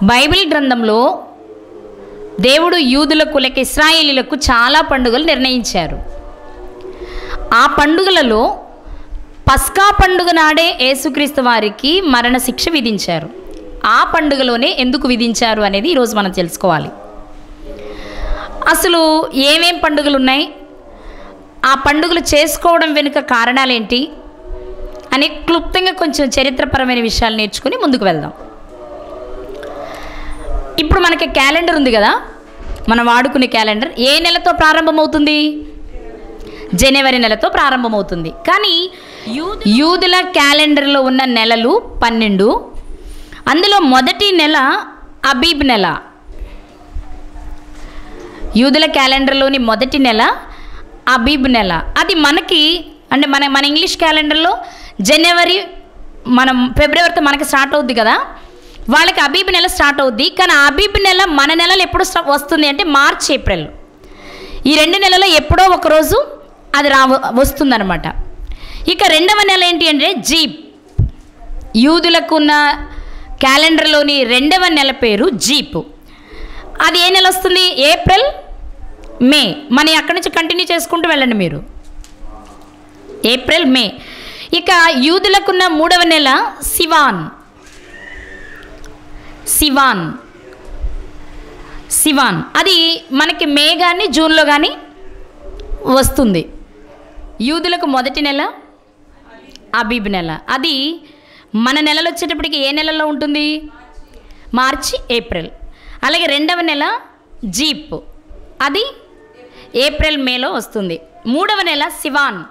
Bible గ్రంథంలో దేవుడు యూదులకు లేక ఇశ్రాయేలీలకు చాలా పండుగలు నిర్ణయించారు. ఆ పండుగలలో పస్కా పండుగ నాడే యేసుక్రీస్తు వారికి మరణ శిక్ష విధించారు. ఆ పండుగలోనే ఎందుకు విధించారు అనేది ఈరోజు మనం తెలుసుకోవాలి. అసలు ఏమేం పండుగలు ఉన్నాయి, ఆ పండుగలు చేసుకోవడం వెనుక కారణాలేంటి అని క్లుప్తంగా కొంచెం చరిత్రపరమైన విషయాలు నేర్చుకుని ముందుకు వెళ్దాం. ఇప్పుడు మనకి క్యాలెండర్ ఉంది కదా, మనం వాడుకునే క్యాలెండర్ ఏ నెలతో ప్రారంభమవుతుంది? జనవరి నెలతో ప్రారంభమవుతుంది. కానీ యూదుల క్యాలెండర్లో ఉన్న నెలలు 12. అందులో మొదటి నెల అబీబ్ నెల. యూదుల క్యాలెండర్లోని మొదటి నెల అబీబ్ నెల. అది మనకి అంటే మన ఇంగ్లీష్ క్యాలెండర్లో జనవరి, మనం ఫిబ్రవరితో మనకి స్టార్ట్ అవుద్ది కదా, వాళ్ళకి అబీబ్ నెల స్టార్ట్ అవుద్ది. కానీ అబీబ్ నెల మన నెలలు ఎప్పుడు వస్తుంది అంటే మార్చ్, ఏప్రిల్. ఈ 2 నెలల్లో ఎప్పుడో ఒకరోజు అది వస్తుందన్నమాట. ఇక రెండవ నెల ఏంటి అంటే జీప్. యూదులకు ఉన్న క్యాలెండర్లోని రెండవ నెల పేరు జీప్. అది ఏ నెల వస్తుంది? ఏప్రిల్, మే. మనం అక్కడి నుంచి కంటిన్యూ చేసుకుంటూ వెళ్ళండి మీరు. ఏప్రిల్, మే. ఇక యూదులకున్న మూడవ నెల సివాన్. సివాన్ సివాన్ అది మనకి మే కానీ జూన్లో కానీ వస్తుంది. యూదులకు మొదటి నెల అబీబ్ నెల. అది మన నెలలు వచ్చేటప్పటికి ఏ నెలలో ఉంటుంది? మార్చి, ఏప్రిల్. అలాగే రెండవ నెల జీప్, అది ఏప్రిల్, మేలో వస్తుంది. మూడవ నెల సివాన్,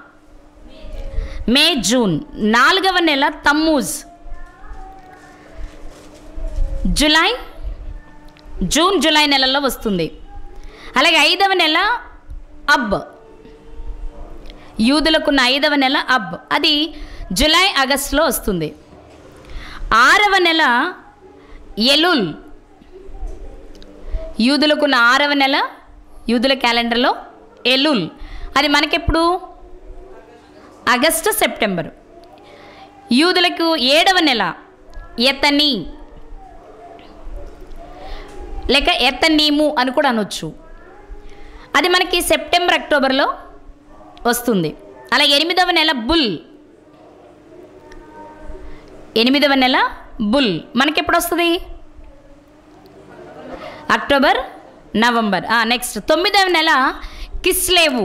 మే, జూన్. నాలుగవ నెల తమ్మూజ్, జూలై, జూన్, జూలై నెలల్లో వస్తుంది. అలాగే ఐదవ నెల అబ్. యూదులకున్న ఐదవ నెల అబ్, అది జూలై, ఆగస్టులో వస్తుంది. ఆరవ నెల ఎలుల్. యూదులకున్న ఆరవ నెల యూదుల క్యాలెండర్లో ఎలుల్, అది మనకెప్పుడు? August, September. యూదులకు ఏడవ నెల ఎతనీ లేక ఎతనీము అని కూడా అనొచ్చు. అది మనకి సెప్టెంబర్, అక్టోబర్లో వస్తుంది. అలాగే ఎనిమిదవ నెల బుల్. ఎనిమిదవ నెల బుల్ మనకెప్పుడు వస్తుంది? October, November. నెక్స్ట్ తొమ్మిదవ నెల కిస్లేవు.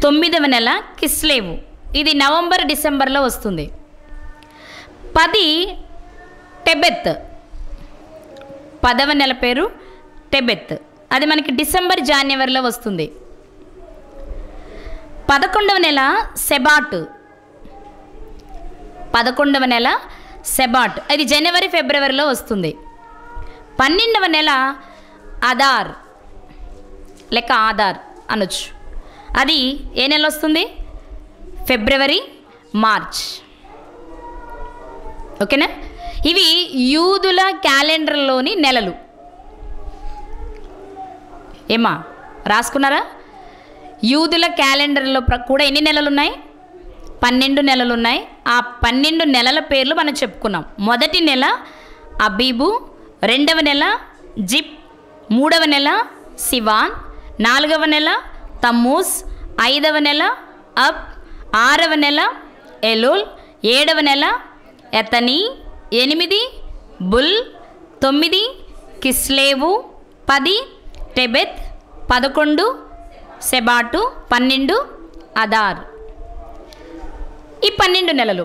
తొమ్మిదవ నెల కిస్లేవు, ఇది నవంబర్, డిసెంబర్లో వస్తుంది. 10 టెబెత్. 10వ నెల పేరు టెబెత్, అది మనకి డిసెంబర్, జనవరిలో వస్తుంది. 11వ నెల సెబాట్. 11వ నెల సెబాట్, అది జనవరి, ఫిబ్రవరిలో వస్తుంది. 12వ నెల అదార్ లేక ఆధార్ అనొచ్చు, అది ఏ నెల వస్తుంది? ఫిబ్రవరి, మార్చ్. ఓకేనా? ఇవి యూదుల క్యాలెండర్లోని నెలలు. ఏమా రాసుకున్నారా? యూదుల క్యాలెండర్లో కూడా ఎన్ని నెలలు ఉన్నాయి? 12 నెలలు ఉన్నాయి. ఆ 12 నెలల పేర్లు మనం చెప్పుకున్నాం. మొదటి నెల అబీబు, రెండవ నెల జిప్, మూడవ నెల సివాన్, నాలుగవ నెల తమ్మూజ్, ఐదవ నెల అబ్, ఆరవ నెల ఎలోల్, ఏడవ నెల ఎతనీ, 8 బుల్, 9 కిస్లేవు, 10 టెబెత్, 11 సెబాటు, 12 అదార్. ఈ 12 నెలలు.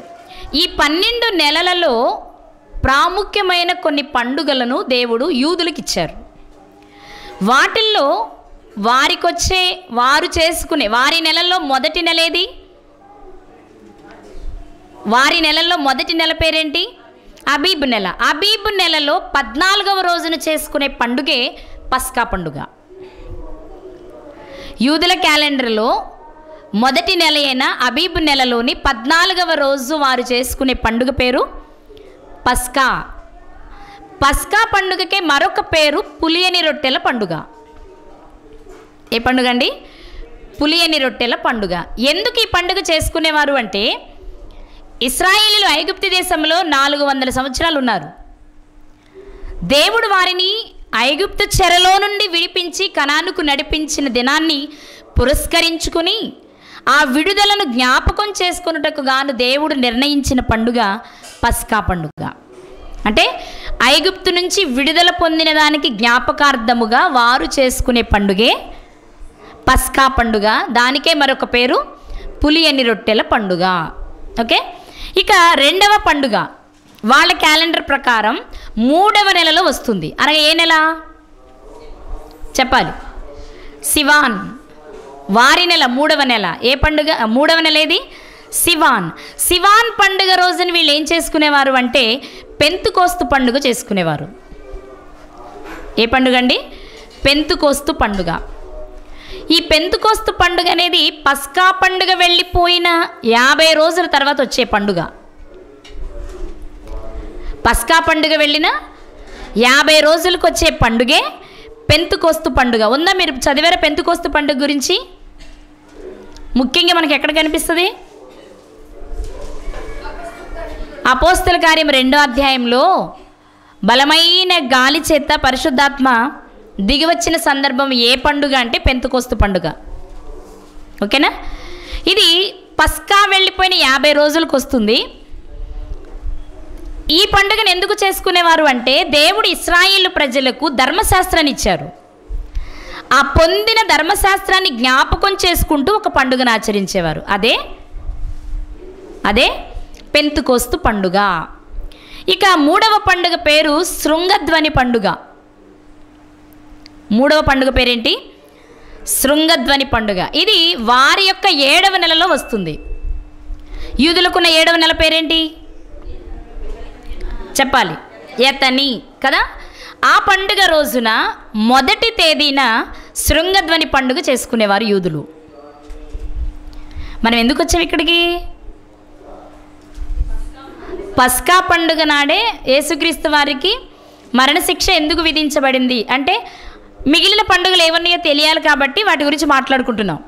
ఈ 12 నెలలలో ప్రాముఖ్యమైన కొన్ని పండుగలను దేవుడు యూదులకు ఇచ్చారు. వాటిల్లో వారు చేసుకునే వారి నెలల్లో మొదటి నెల ఏది? వారి నెలల్లో మొదటి నెల పేరేంటి? అబీబ్ నెల. అబీబ్ నెలలో 14వ రోజున చేసుకునే పండుగే పస్కా పండుగ. యూదుల క్యాలెండర్లో మొదటి నెల అయిన అబీబ్ నెలలోని 14వ రోజు వారు చేసుకునే పండుగ పేరు పస్కా. పస్కా పండుగకే మరొక పేరు పులియని రొట్టెల పండుగ. ఏ పండుగ అండి? పులియని రొట్టెల పండుగ. ఎందుకు ఈ పండుగ చేసుకునేవారు అంటే ఇశ్రాయేలీయులు ఐగుప్తు దేశంలో 400 సంవత్సరాలు ఉన్నారు. దేవుడు వారిని ఐగుప్తు చెరలో నుండి విడిపించి కనానుకు నడిపించిన దినాన్ని పురస్కరించుకుని ఆ విడుదలను జ్ఞాపకం చేసుకొనుటకు గాను దేవుడు నిర్ణయించిన పండుగ పస్కా పండుగ. అంటే ఐగుప్తు నుంచి విడుదల పొందిన దానికి జ్ఞాపకార్థముగా వారు చేసుకునే పండుగే పస్కా పండుగ. దానికే మరొక పేరు పులియని రొట్టెల పండుగ. ఓకే, ఇక రెండవ పండుగ వాళ్ళ క్యాలెండర్ ప్రకారం 3వ నెలలో వస్తుంది. అనగా ఏ నెల చెప్పాలి? సివాన్, వారి నెల 3వ నెల. ఏ పండుగ? 3వ నెల ఏది? సివాన్. సివాన్ పండుగ రోజున వీళ్ళు ఏం చేసుకునేవారు అంటే పెంతుకోస్తు పండుగ చేసుకునేవారు. ఏ పండుగ అండి? పెంతుకోస్తు పండుగ. ఈ పెంతుకోస్తు పండుగ అనేది పస్కా పండుగ వెళ్ళిపోయిన 50 రోజుల తర్వాత వచ్చే పండుగ. పస్కా పండుగ వెళ్ళిన 50 రోజులకు వచ్చే పండుగే పెంతుకోస్తు పండుగ. ఉందా? మీరు చదివారా పెంతుకోస్తు పండుగ గురించి? ముఖ్యంగా మనకి ఎక్కడ కనిపిస్తుంది? అపోస్తల కార్యం 2వ అధ్యాయంలో బలమైన గాలి చేత పరిశుద్ధాత్మ దిగివచ్చిన సందర్భం ఏ పండుగ అంటే పెంతుకోస్తు పండుగ. ఓకేనా? ఇది పస్కా వెళ్ళిపోయిన 50 రోజులకు వస్తుంది. ఈ పండుగను ఎందుకు చేసుకునేవారు అంటే దేవుడు ఇశ్రాయేలు ప్రజలకు ధర్మశాస్త్రాన్ని ఇచ్చారు. ఆ పొందిన ధర్మశాస్త్రాన్ని జ్ఞాపకం చేసుకుంటూ ఒక పండుగను ఆచరించేవారు. అదే పెంతుకోస్తు పండుగ. ఇక 3వ పండుగ పేరు శృంగధ్వని పండుగ. 3వ పండుగ పేరేంటి? శృంగధ్వని పండుగ. ఇది వారి యొక్క 7వ నెలలో వస్తుంది. యూదులకున్న 7వ నెల పేరేంటి చెప్పాలి? ఎతని కదా. ఆ పండుగ రోజున మొదటి తేదీన శృంగధ్వని పండుగ చేసుకునేవారు యూదులు. మనం ఎందుకు వచ్చాం ఇక్కడికి? పస్కా పండుగ నాడే యేసుక్రీస్తు వారికి మరణశిక్ష ఎందుకు విధించబడింది అంటే మిగిలిన పండుగలు ఏమన్నాయో తెలియాలి కాబట్టి వాటి గురించి మాట్లాడుకుంటున్నాం.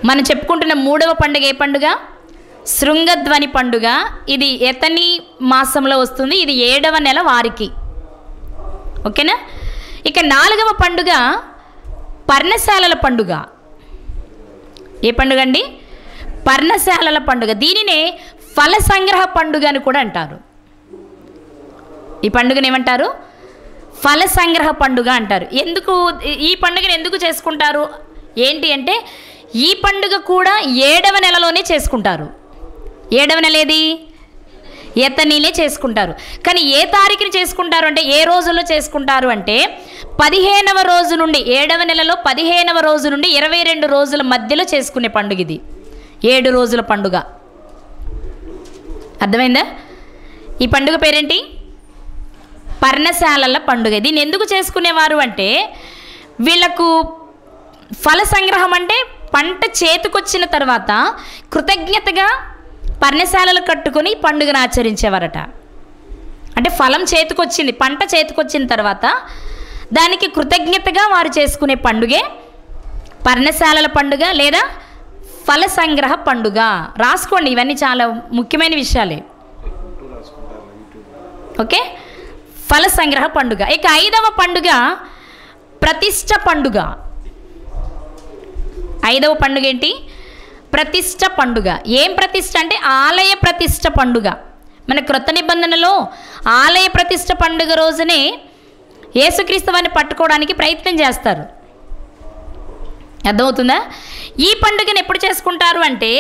మనం చెప్పుకుంటున్న 3వ పండుగ ఏ పండుగ? శృంగధ్వని పండుగ. ఇది ఎతని మాసంలో వస్తుంది. ఇది 7వ నెల వారికి. ఓకేనా? ఇక 4వ పండుగ పర్ణశాలల పండుగ. ఏ పండుగ అండి? పర్ణశాలల పండుగ. దీనినే ఫల సంగ్రహ పండుగ అని కూడా అంటారు. ఈ పండుగను ఏమంటారు? ఫల సంగ్రహ పండుగ అంటారు. ఎందుకు ఈ పండుగను ఎందుకు చేసుకుంటారు ఏంటి అంటే ఈ పండుగ కూడా 7వ నెలలోనే చేసుకుంటారు. 7వ నెల ఏది? ఎతనీలే చేసుకుంటారు. కానీ ఏ తారీఖుని చేసుకుంటారు అంటే ఏ రోజుల్లో చేసుకుంటారు అంటే 15వ రోజు నుండి 7వ నెలలో 15వ రోజు నుండి 22 రోజుల మధ్యలో చేసుకునే పండుగ ఇది. 7 రోజుల పండుగ. అర్థమైందా? ఈ పండుగ పేరేంటి? పర్ణశాలల పండుగ. దీన్ని ఎందుకు చేసుకునేవారు అంటే వీళ్ళకు ఫల సంగ్రహం అంటే పంట చేతికొచ్చిన తర్వాత కృతజ్ఞతగా పర్ణశాలలు కట్టుకొని పండుగను ఆచరించేవారట. అంటే ఫలం చేతికొచ్చింది, పంట చేతికొచ్చిన తర్వాత దానికి కృతజ్ఞతగా వారు చేసుకునే పండుగే పర్ణశాలల పండుగ లేదా ఫల సంగ్రహ పండుగ. రాసుకోండి, ఇవన్నీ చాలా ముఖ్యమైన విషయాలే. ఓకే, ఫల సంగ్రహ పండుగ. ఇక 5వ పండుగ ప్రతిష్ఠ పండుగ. 5వ పండుగ ఏంటి? ప్రతిష్ఠ పండుగ. ఏం ప్రతిష్ఠ అంటే ఆలయ ప్రతిష్ఠ పండుగ. మన క్రొత్త నిబంధనలో ఆలయ ప్రతిష్ఠ పండుగ రోజునే యేసుక్రీస్తు వారిని పట్టుకోవడానికి ప్రయత్నం చేస్తారు. అర్థమవుతుందా? ఈ పండుగను ఎప్పుడు చేసుకుంటారు అంటే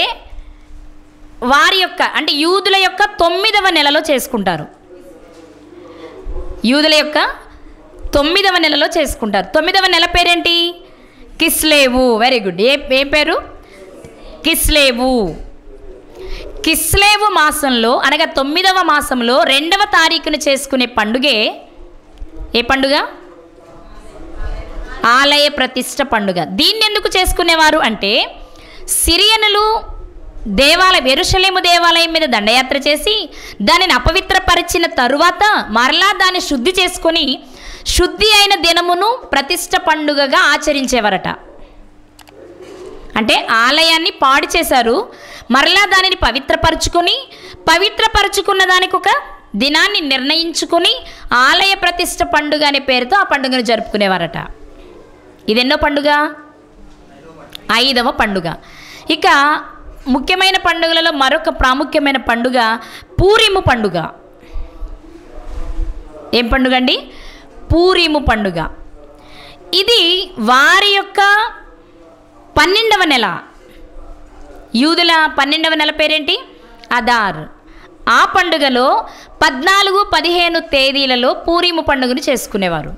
వారి యొక్క అంటే యూదుల యొక్క 9వ నెలలో చేసుకుంటారు. యూదుల యొక్క 9వ నెలలో చేసుకుంటారు. 9వ నెల పేరేంటి? కిస్లేవు. Very good. ఏ పేరు? కిస్లేవు. కిస్లేవు మాసంలో అనగా 9వ మాసంలో 2వ తారీఖున చేసుకునే పండుగే ఏ పండుగ? ఆలయ ప్రతిష్ఠ పండుగ. దీన్ని ఎందుకు చేసుకునేవారు అంటే సిరియనులు యెరూషలేము దేవాలయం మీద దండయాత్ర చేసి దానిని అపవిత్రపరిచిన తరువాత మరలా దాన్ని శుద్ధి చేసుకొని శుద్ధి అయిన దినమును ప్రతిష్ఠ పండుగగా ఆచరించేవారట. అంటే ఆలయాన్ని పాడు చేశారు, మరలా దానిని పవిత్రపరచుకున్న దానికి ఒక దినాన్ని నిర్ణయించుకొని ఆలయ ప్రతిష్ఠ పండుగ అనే పేరుతో ఆ పండుగను జరుపుకునేవారట. ఇదెన్నో పండుగ? 5వ పండుగ. ఇక ముఖ్యమైన పండుగలలో మరొక ప్రాముఖ్యమైన పండుగ పూరీము పండుగ. ఏం పండుగ అండి? పూరీము పండుగ. ఇది వారి యొక్క 12వ నెల. యూదుల 12వ నెల పేరేంటి? అదార్. ఆ పండుగలో 14, 15 తేదీలలో పూరీము పండుగను చేసుకునేవారు.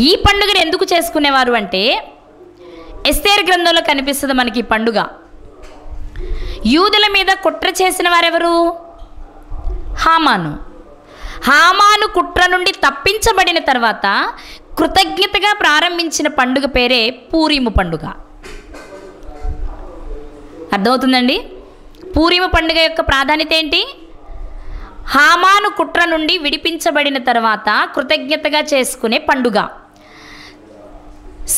ఈ పండుగను ఎందుకు చేసుకునేవారు అంటే ఎస్తేరు గ్రంథంలో కనిపిస్తుంది మనకి ఈ పండుగ. యూదుల మీద కుట్ర చేసిన వారెవరు? హామాను కుట్ర నుండి తప్పించబడిన తర్వాత కృతజ్ఞతగా ప్రారంభించిన పండుగ పేరే పూరీము పండుగ. అర్థమవుతుందండి? పూరీము పండుగ యొక్క ప్రాధాన్యత ఏంటి? హామాను కుట్ర నుండి విడిపించబడిన తర్వాత కృతజ్ఞతగా చేసుకునే పండుగ.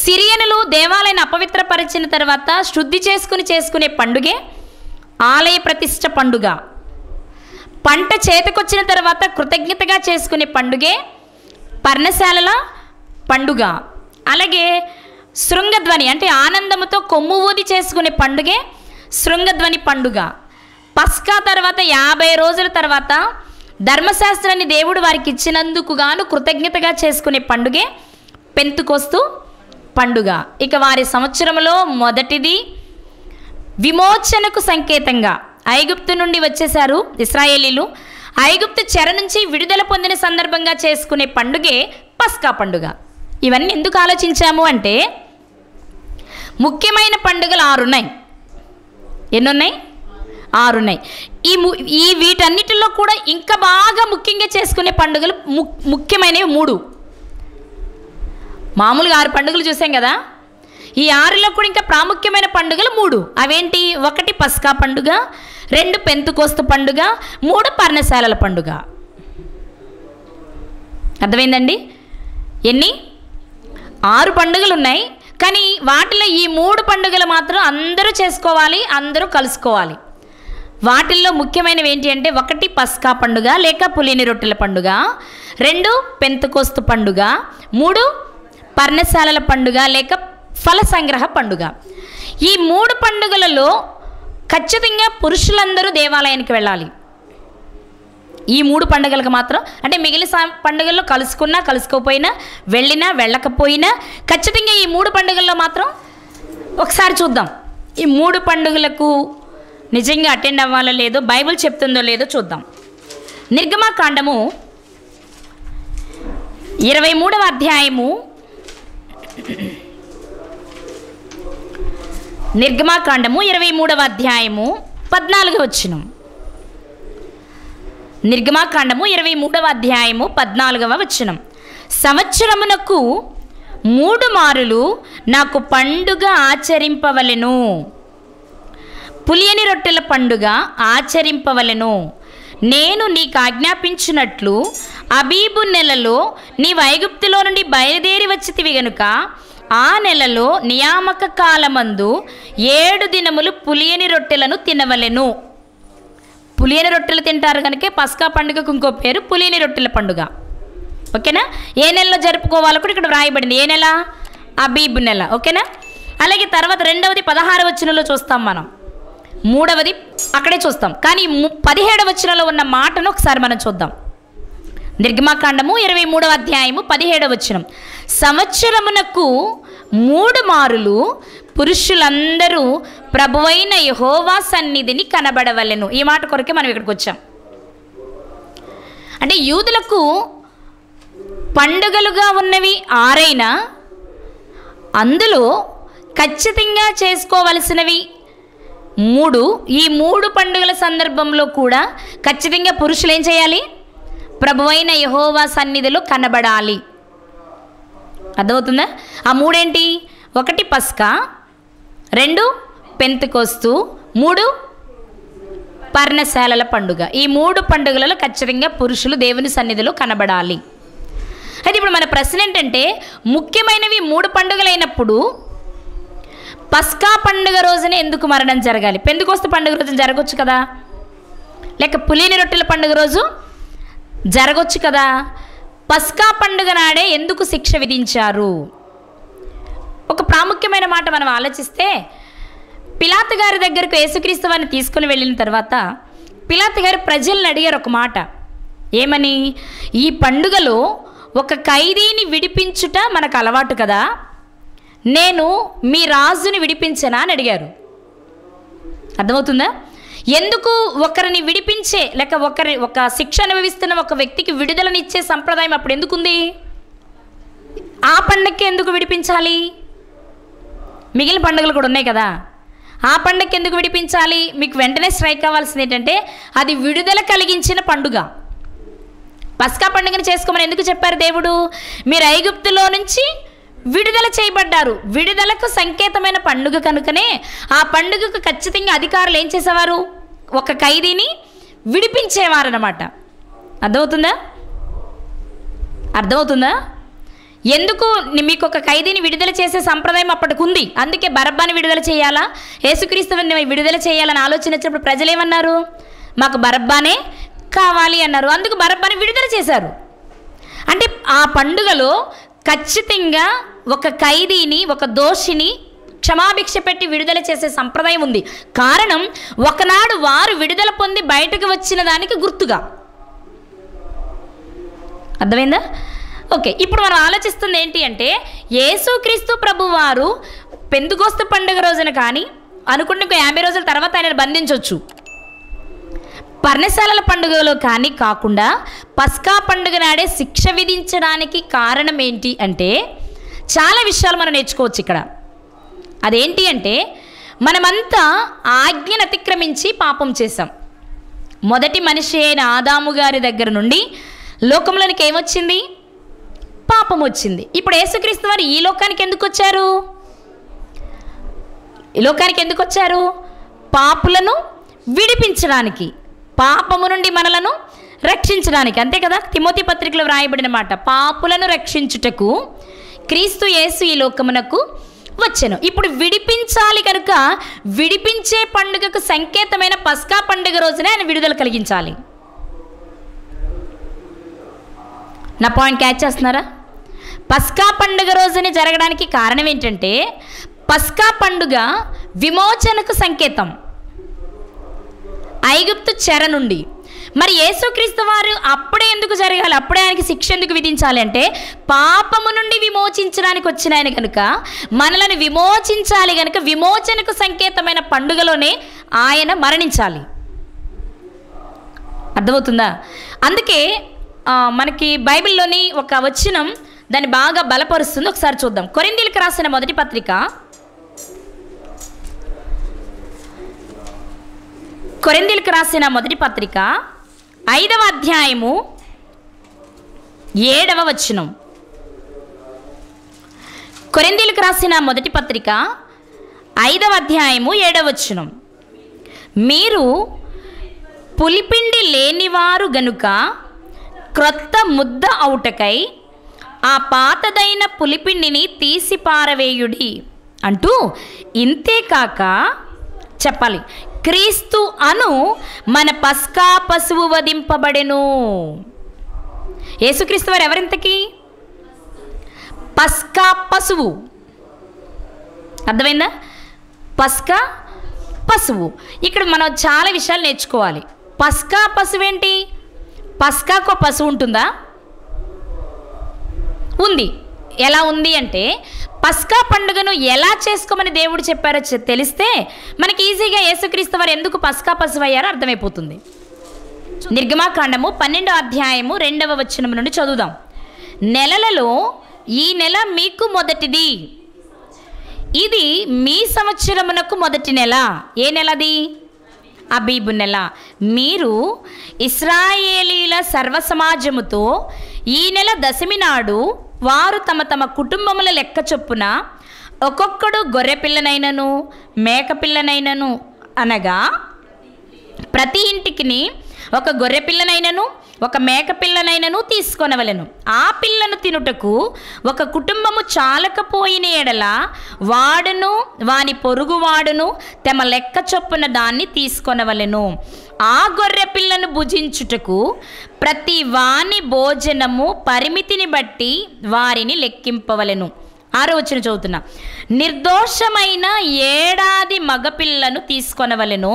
సిరియనులు దేవాలయాన్ని అపవిత్రపరిచిన తర్వాత శుద్ధి చేసుకునే పండుగే ఆలయ ప్రతిష్ఠ పండుగ. పంట చేతికొచ్చిన తర్వాత కృతజ్ఞతగా చేసుకునే పండుగే పర్ణశాలల పండుగ. అలాగే శృంగధ్వని అంటే ఆనందముతో కొమ్ము ఊది చేసుకునే పండుగే శృంగధ్వని పండుగ. పస్కా తర్వాత 50 రోజుల తర్వాత ధర్మశాస్త్రాన్ని దేవుడు వారికి ఇచ్చినందుకు గాను కృతజ్ఞతగా చేసుకునే పండుగే పెంతుకోస్తు పండుగ. ఇక వారి సంవత్సరంలో మొదటిది విమోచనకు సంకేతంగా ఐగుప్తు నుండి వచ్చేశారు ఇశ్రాయేలీలు. ఐగుప్తు చెర నుంచి విడుదల పొందిన సందర్భంగా చేసుకునే పండుగే పస్కా పండుగ. ఇవన్నీ ఎందుకు ఆలోచించాము అంటే ముఖ్యమైన పండుగలు 6 ఉన్నాయి. ఎన్నున్నాయి? 6 ఉన్నాయి. ఈ వీటన్నిటిలో కూడా ఇంకా బాగా ముఖ్యంగా చేసుకునే పండుగలు ముఖ్యమైనవి 3. మామూలుగా 6 పండుగలు చూసాం కదా, ఈ 6లో కూడా ఇంకా ప్రాముఖ్యమైన పండుగలు 3. అవేంటి? 1 పస్కా పండుగ, 2 పెంతుకోస్తు పండుగ, 3 పర్ణశాలల పండుగ. అర్థమైందండి? ఎన్ని? 6 పండుగలు ఉన్నాయి. కానీ వాటిలో ఈ 3 పండుగలు మాత్రం అందరూ చేసుకోవాలి, అందరూ కలుసుకోవాలి. వాటిల్లో ముఖ్యమైనవి ఏంటి అంటే 1 పస్కా పండుగ లేక పులిని రొట్టెల పండుగ, 2 పెంతుకోస్తు పండుగ, 3 పర్ణశాలల పండుగ లేక ఫల సంగ్రహ పండుగ. ఈ 3 పండుగలలో ఖచ్చితంగా పురుషులందరూ దేవాలయానికి వెళ్ళాలి. ఈ 3 పండుగలకు మాత్రం, అంటే మిగిలిన పండుగల్లో కలుసుకున్నా కలుసుకోకపోయినా, వెళ్ళినా వెళ్ళకపోయినా ఖచ్చితంగా ఈ 3 పండుగల్లో మాత్రం ఒకసారి చూద్దాం. ఈ 3 పండుగలకు నిజంగా అటెండ్ అవ్వాలో లేదో, బైబిల్ చెప్తుందో లేదో చూద్దాం. నిర్గమాకాండము 23వ అధ్యాయము, నిర్గమాకాండము 23వ అధ్యాయము 14వ వచనం. నిర్గమాకాండము 23వ అధ్యాయము 14వ వచనం. సంవత్సరమునకు 3 మారులు నాకు పండుగ ఆచరింపవలెను, పులియని రొట్టెల పండుగ ఆచరింపవలెను. నేను నీకు ఆజ్ఞాపించినట్లు అబీబు నెలలో నీవు ఐగుప్తులో నుండి బయలుదేరి వచ్చితివి గనుక ఆ నెలలో నియామక కాలమందు 7 దినములు పులియని రొట్టెలను తినవలెను. పులియని రొట్టెలు తింటారు కనుక పస్కా పండుగకు ఇంకో పేరు పులియని రొట్టెల పండుగ. ఓకేనా? ఏ నెలలో జరుపుకోవాలో కూడా ఇక్కడ వ్రాయబడింది. ఏ నెల? అబీబు నెల. ఓకేనా? అలాగే తర్వాత 2వది 16వ వచనంలో చూస్తాం మనం, 3వది అక్కడే చూస్తాం. కానీ 17వ వచనంలో ఉన్న మాటను ఒకసారి మనం చూద్దాం. నిర్గమాకాండము 23వ అధ్యాయము 17వ వచనం. సంవత్సరమునకు 3 మారులు పురుషులందరూ ప్రభువైన యెహోవా సన్నిధిని కనబడవలెను. ఈ మాట కొరకే మనం ఇక్కడికి వచ్చాం. అంటే యూదులకు పండుగలుగా ఉన్నవి 6 అయినా అందులో ఖచ్చితంగా చేసుకోవలసినవి 3. ఈ 3 పండుగల సందర్భంలో కూడా ఖచ్చితంగా పురుషులు ఏం చేయాలి? ప్రభువైన యెహోవా సన్నిధిలో కనబడాలి. అర్థమవుతుందా? ఆ 3 ఏంటి? 1 పస్కా, 2 పెంతెకోస్తు, 3 పర్ణశాలల పండుగ. ఈ 3 పండుగలలో ఖచ్చితంగా పురుషులు దేవుని సన్నిధిలో కనబడాలి. అయితే ఇప్పుడు మన ప్రశ్న ఏంటంటే, ముఖ్యమైనవి 3 పండుగలైనప్పుడు పస్కా పండుగ రోజునే ఎందుకు మరణం జరగాలి? పెంతెకొస్తు పండుగ రోజున జరగవచ్చు కదా, లేక పులిని రొట్టెల పండుగ రోజు జరగవచ్చు కదా. పస్కా పండుగ నాడే ఎందుకు శిక్ష విధించారు? ఒక ప్రాముఖ్యమైన మాట మనం ఆలోచిస్తే, పిలాతు గారి దగ్గరకు యేసుక్రీస్తు వారిని తీసుకుని వెళ్ళిన తర్వాత పిలాతు గారు ప్రజలను అడిగారు ఒక మాట, ఏమని? ఈ పండుగలో ఒక ఖైదీని విడిపించుట మనకు అలవాటు కదా, నేను మీ రాజుని విడిపించనా అని అడిగారు. అర్థమవుతుందా? ఎందుకు ఒకరిని విడిపించే లేక ఒక శిక్ష అనుభవిస్తున్న ఒక వ్యక్తికి విడుదలనిచ్చే సంప్రదాయం అప్పుడు ఎందుకుంది? ఆ పండుగకి ఎందుకు విడిపించాలి? మిగిలిన పండుగలు కూడా ఉన్నాయి కదా, ఆ పండుగకి ఎందుకు విడిపించాలి? మీకు వెంటనే స్ట్రైక్ అవ్వాల్సింది ఏంటంటే, అది విడుదల కలిగించిన పండుగ. పస్కా పండుగను చేసుకోమని ఎందుకు చెప్పారు దేవుడు? మీరు ఐగుప్తులో నుంచి విడుదల చేయబడ్డారు, విడుదలకు సంకేతమైన పండుగ కనుకనే ఆ పండుగకు ఖచ్చితంగా అధికారులు ఏం చేసేవారు? ఒక ఖైదీని విడిపించేవారు అన్నమాట. అర్థమవుతుందా? ఎందుకు మీకు ఒక ఖైదీని విడుదల చేసే సంప్రదాయం అప్పటికి ఉంది. అందుకే బరబ్బాని విడుదల చేయాలా, యేసుక్రీస్తుని విడుదల చేయాలని ఆలోచన వచ్చినప్పుడు ప్రజలు ఏమన్నారు? మాకు బరబ్బానే కావాలి అన్నారు. అందుకు బరబ్బాని విడుదల చేశారు. అంటే ఆ పండుగలో ఖచ్చితంగా ఒక ఖైదీని, ఒక దోషిని క్షమాభిక్ష పెట్టి విడుదల చేసే సంప్రదాయం ఉంది. కారణం, ఒకనాడు వారు విడుదల పొంది బయటకు వచ్చిన దానికి గుర్తుగా. అర్థమైందా? ఓకే, ఇప్పుడు మనం ఆలోచిస్తుంది ఏంటి అంటే, యేసుక్రీస్తు ప్రభువారు పెంతెకొస్తు పండుగ రోజున కానీ అనుకుంటే 50 రోజుల తర్వాత ఆయన బంధించవచ్చు. పర్ణశాలల పండుగలో కానీ కాకుండా పస్కా పండుగ నాడే శిక్ష విధించడానికి కారణం ఏంటి అంటే, చాలా విషయాలు మనం నేర్చుకోవచ్చు ఇక్కడ. అదేంటి అంటే, మనమంతా ఆజ్ఞను అతిక్రమించి పాపం చేశాం. మొదటి మనిషి అయిన ఆదాము గారి దగ్గర నుండి లోకంలోనికి ఏమొచ్చింది? పాపం వచ్చింది. ఇప్పుడు యేసుక్రీస్తు వారు ఈ లోకానికి ఎందుకు వచ్చారు? ఈ లోకానికి ఎందుకు వచ్చారు? పాపులను విడిపించడానికి, పాపము నుండి మనలను రక్షించడానికి. అంతే కదా, తిమోతి పత్రికలో వ్రాయబడిన మాట, పాపులను రక్షించుటకు క్రీస్తు యేసు ఈ లోకమునకు వచ్చెను. ఇప్పుడు విడిపించాలి కనుక విడిపించే పండుగకు సంకేతమైన పస్కా పండుగ రోజునే ఆయన విడుదల కలిగించాలి. నా పాయింట్ క్యాచ్ చేస్తున్నారా? పస్కా పండుగ రోజునే జరగడానికి కారణం ఏంటంటే, పస్కా పండుగ విమోచనకు సంకేతం, ఐగుప్తు చెర నుండి. మరి యేసుక్రీస్తు వారు అప్పుడే ఎందుకు జరగాలి? అప్పుడే ఆయనకి శిక్ష ఎందుకు విధించాలి అంటే, పాపము నుండి విమోచించడానికి వచ్చిన ఆయన కనుక మనలను విమోచించాలి కనుక విమోచనకు సంకేతమైన పండుగలోనే ఆయన మరణించాలి. అర్థమవుతుందా? అందుకే మనకి బైబిల్లోని ఒక వచనం దాన్ని బాగా బలపరుస్తుంది. ఒకసారి చూద్దాం. కొరింథీయులకు రాసిన మొదటి పత్రిక, కొరింథీయులకు రాసిన మొదటి పత్రిక 5వ అధ్యాయము 7వ వచనం. కొరింథీయులకు రాసిన మొదటి పత్రిక 5వ అధ్యాయము 7వ వచనం. మీరు పులిపిండి లేనివారు గనుక క్రొత్త ముద్ద అవుటకై ఆ పాతదైన పులిపిండిని తీసి పారవేయుడి అంటూ, ఇంతేకాక చెప్పాలి, క్రీస్తు అను మన పస్కా పశువు వధింపబడెను. యేసుక్రీస్తు వారు ఎవరింతకి? పస్కా పశువు. అర్థమైందా? పస్కా పశువు. ఇక్కడ మనం చాలా విషయాలు నేర్చుకోవాలి. పస్కా పశువు ఏంటి? పస్కాకు పశువు ఉంటుందా? ఉంది. ఎలా ఉంది అంటే, పస్కా పండుగను ఎలా చేసుకోమని దేవుడు చెప్పారో తెలిస్తే మనకి ఈజీగా యేసుక్రీస్తు వారు ఎందుకు పస్కా పశువు అయ్యారో అర్థమైపోతుంది. నిర్గమాకాండము 12వ అధ్యాయము 2వ వచనం నుండి చదువుదాం. నెలలలో ఈ నెల మీకు మొదటిది, ఇది మీ సంవత్సరమునకు మొదటి నెల. ఏ నెలది? అబీబు నెల. మీరు ఇశ్రాయేలీల సర్వసమాజముతో ఈ నెల దశమి నాడు వారు తమ తమ కుటుంబముల లెక్క చొప్పున ఒక్కొక్కడు గొర్రెపిల్లనైనను మేకపిల్లనైనను అనగా ప్రతి ఇంటికి ఒక గొర్రె పిల్లనైనను ఒక మేక పిల్లనైనను తీసుకొనవలెను. ఆ పిల్లను తినుటకు ఒక కుటుంబము చాలకపోయిన ఎడల వాడును వాని పొరుగువాడును తమ లెక్క చొప్పున దాన్ని తీసుకొనవలెను. ఆ గొర్రె పిల్లను భుజించుటకు ప్రతి వాని భోజనము పరిమితిని బట్టి వారిని లెక్కింపవలెను. 6వ వచనం చదువుతున్నా. నిర్దోషమైన ఏడాది మగపిల్లను తీసుకొనవలెను.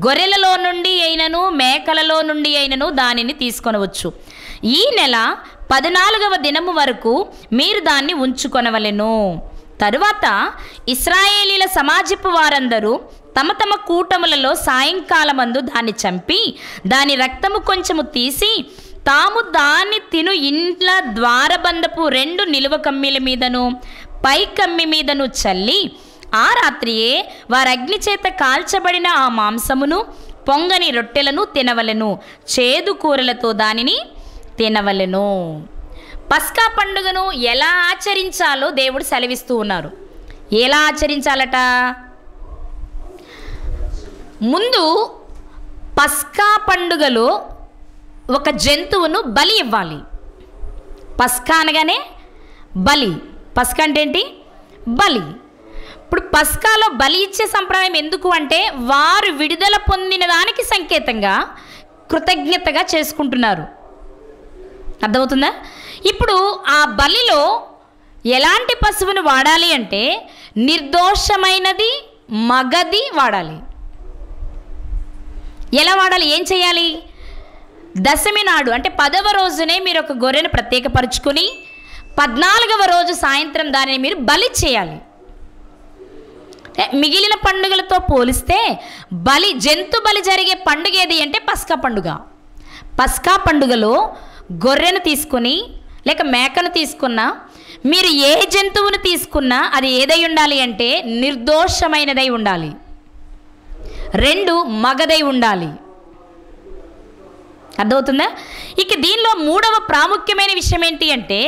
గొర్రెలలో నుండి అయినను మేకలలో నుండి అయినను దానిని తీసుకొనవచ్చు. ఈ నెల 14వ దినము వరకు మీరు దాన్ని ఉంచుకొనవలెను. తరువాత ఇశ్రాయేలీల సమాజపు వారందరూ తమ తమ కూటములలో సాయంకాలమందు దాన్ని చంపి దాని రక్తము కొంచెము తీసి తాము దాన్ని తిను ఇండ్ల ద్వారబంధపు 2 నిలువ కమ్మీల మీదను పై కమ్మి మీదను చల్లి ఆ రాత్రియే వారు అగ్ని చేత కాల్చబడిన ఆ మాంసమును పొంగని రొట్టెలను తినవలెను. చేదు కూరలతో దానిని తినవలెను. పస్కా పండుగను ఎలా ఆచరించాలో దేవుడు సెలవిస్తూ ఉన్నారు. ఎలా ఆచరించాలట? ముందు పస్కా పండుగలో ఒక జంతువును బలి ఇవ్వాలి. పస్కా అనగానే బలి. పస్కా అంటే ఏంటి? బలి. ఇప్పుడు పస్కాలో బలి ఇచ్చే సంప్రదాయం ఎందుకు అంటే వారు విడుదల పొందిన దానికి సంకేతంగా కృతజ్ఞతగా చేసుకుంటున్నారు. అర్థమవుతుందా? ఇప్పుడు ఆ బలిలో ఎలాంటి పశువును వాడాలి అంటే నిర్దోషమైనది మగది వాడాలి. ఎలా వాడాలి? ఏం చేయాలి? దశమి నాడు అంటే 10వ రోజునే మీరు ఒక గొర్రెను ప్రత్యేకపరుచుకొని 14వ రోజు సాయంత్రం దానిని మీరు బలి చేయాలి. మిగిలిన పండుగలతో పోలిస్తే జంతు బలి జరిగే పండుగ ఏది అంటే పస్కా పండుగ. పస్కా పండుగలో గొర్రెను తీసుకొని లేక మేకను తీసుకున్నా, మీరు ఏ జంతువును తీసుకున్నా అది ఏదై ఉండాలి అంటే నిర్దోషమైనదై ఉండాలి. 2 మగదై ఉండాలి. అర్థమవుతుందా? ఇక దీనిలో 3వ ప్రాముఖ్యమైన విషయం ఏంటి అంటే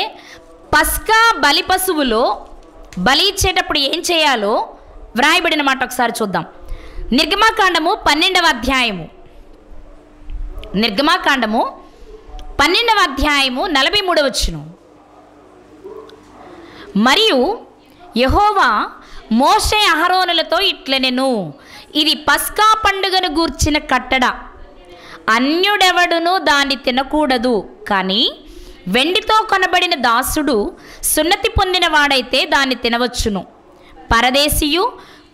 పస్కా బలి పశువులో బలి ఇచ్చేటప్పుడు ఏం చేయాలో వ్రాయబడిన మాట ఒకసారి చూద్దాం. నిర్గమాకాండము 12వ అధ్యాయము. నిర్గమాకాండము 12వ అధ్యాయము 43వ వచనం. మరియు యెహోవా మోషే అహరోనులతో ఇట్లనెను, ఇది పస్కా పండుగను గూర్చిన కట్టడ. అన్యుడెవడును దాన్ని తినకూడదు. కానీ వెండితో కొనబడిన దాసుడు సున్నతి పొందిన వాడైతే దాన్ని తినవచ్చును. పరదేశీయు